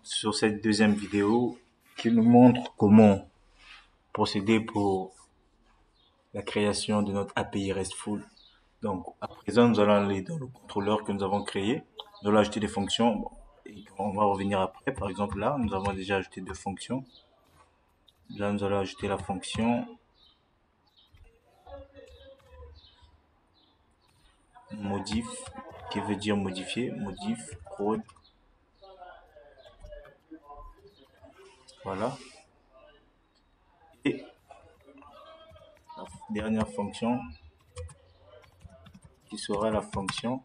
Sur cette deuxième vidéo qui nous montre comment procéder pour la création de notre API RESTful. Donc, à présent, nous allons aller dans le contrôleur que nous avons créé. Nous allons ajouter des fonctions. Bon, et on va revenir après. Par exemple, là, nous avons déjà ajouté deux fonctions. Là, nous allons ajouter la fonction modif, qui veut dire modifier, modif, prod. Voilà. Et la dernière fonction, qui sera la fonction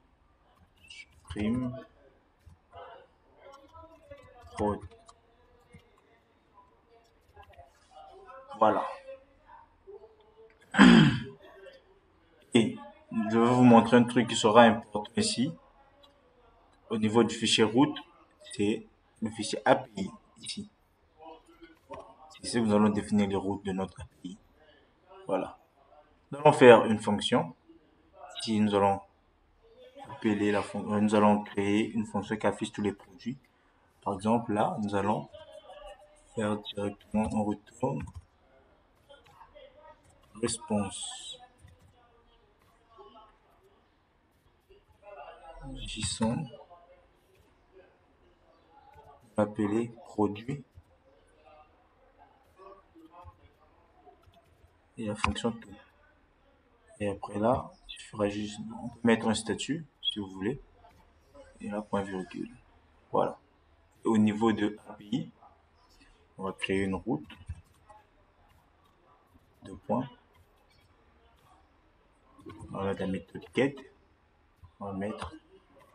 prime prod. Voilà. Et je vais vous montrer un truc qui sera important ici. Au niveau du fichier route, c'est le fichier API ici. C'est ici que nous allons définir les routes de notre API. Voilà. Nous allons faire une fonction. Ici, nous allons appeler la fonction. Nous allons créer une fonction qui affiche tous les produits. Par exemple, là, nous allons faire directement un retour response. JSON. Appeler produit et la fonction tout. Et après là, il faudra juste mettre un statut si vous voulez. Et là, point virgule. Voilà. Et au niveau de API, on va créer une route. Deux points. On va mettre la méthode get. On va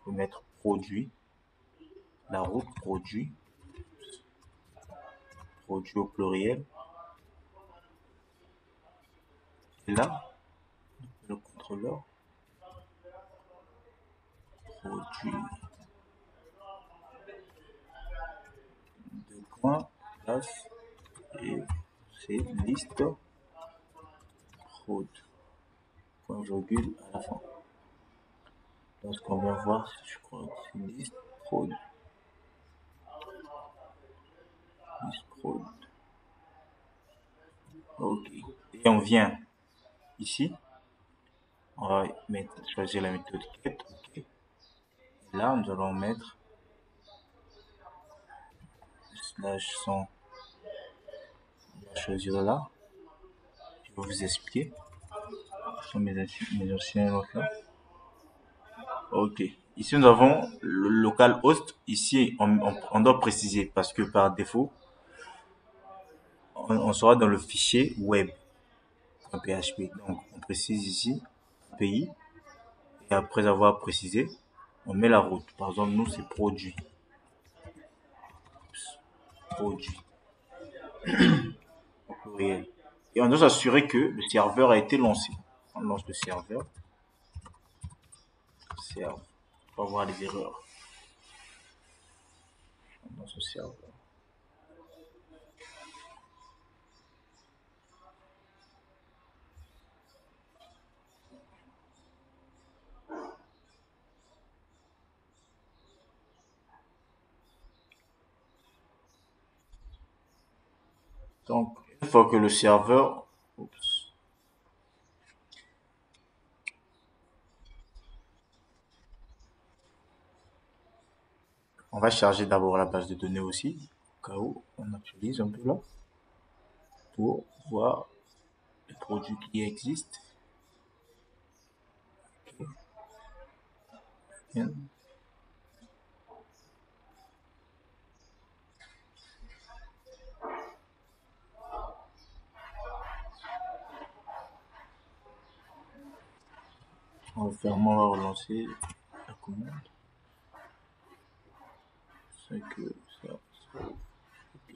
mettre produit. La route produit. Produit au pluriel. Et là, le contrôleur. Produit. Deux points. Place. Et c'est liste. Prod. Point virgule à la fin. Lorsqu'on va voir, je crois que c'est liste prod. Liste prod. Ok. Et on vient ici. On va choisir la méthode get. Ok. Et là, nous allons mettre slash 100. On va choisir là. Je vais vous expliquer. Ce sont mes anciens locaux. Ok. Ici, nous avons le local host. Ici, on doit préciser parce que par défaut, on sera dans le fichier web.php. Donc, on précise ici API. Et après avoir précisé, on met la route. Par exemple, nous, c'est produit. Produit. Au pluriel. Et on doit s'assurer que le serveur a été lancé. On lance le serveur. Serve. On va avoir des erreurs. On lance le serveur. Donc, une fois que le serveur, on va charger d'abord la base de données aussi, au cas où on actualise un peu là, pour voir les produits qui existent. Okay. Bien. On va fermer, relancer la commande. C'est que ça. Ok.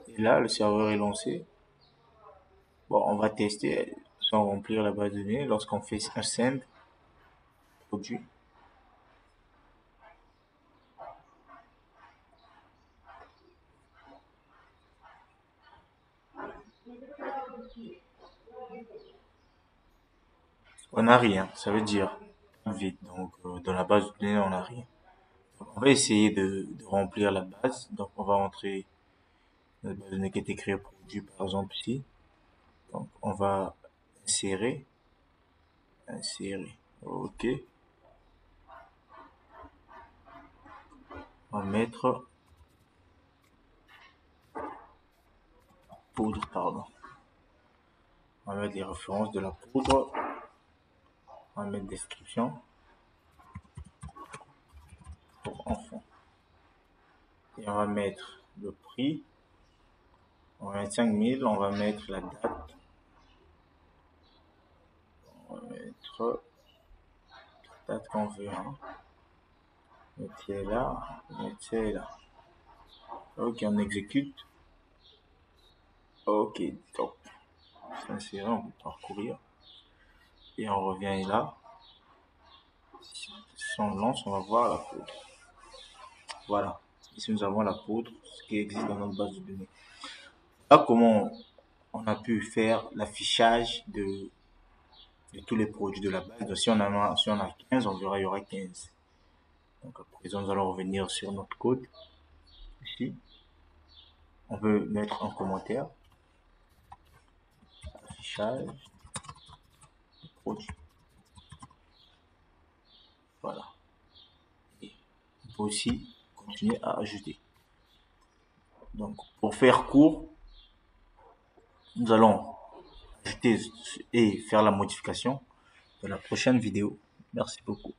Et là, le serveur est lancé. Bon, on va tester sans remplir la base de données lorsqu'on fait un send produit. On n'a rien, ça veut dire vide. Donc, dans la base de données, on n'a rien. Donc, on va essayer de remplir la base. Donc, on va entrer la base de données qui est écrite produit, par exemple, ici. Donc, on va insérer. OK. On va mettre poudre, pardon. On va mettre les références de la poudre. On va mettre description pour enfants. Et on va mettre le prix. On va mettre 5000. On va mettre la date. On va mettre la date qu'on veut. Mettez là. Mettez là. OK, on exécute. OK, top. S'insérer, on peut parcourir. Et on revient là. Si on lance, on va voir la poudre. Voilà. Ici, nous avons la poudre, ce qui existe dans notre base de données. Là, comment on a pu faire l'affichage de tous les produits de la base. Donc, si on a 15, on verra, il y aura 15. Donc, à présent, nous allons revenir sur notre code. Ici, on peut mettre un commentaire. Affichage de produits. Voilà. Et on peut aussi continuer à ajouter. Donc, pour faire court, nous allons ajouter et faire la modification de la prochaine vidéo. Merci beaucoup.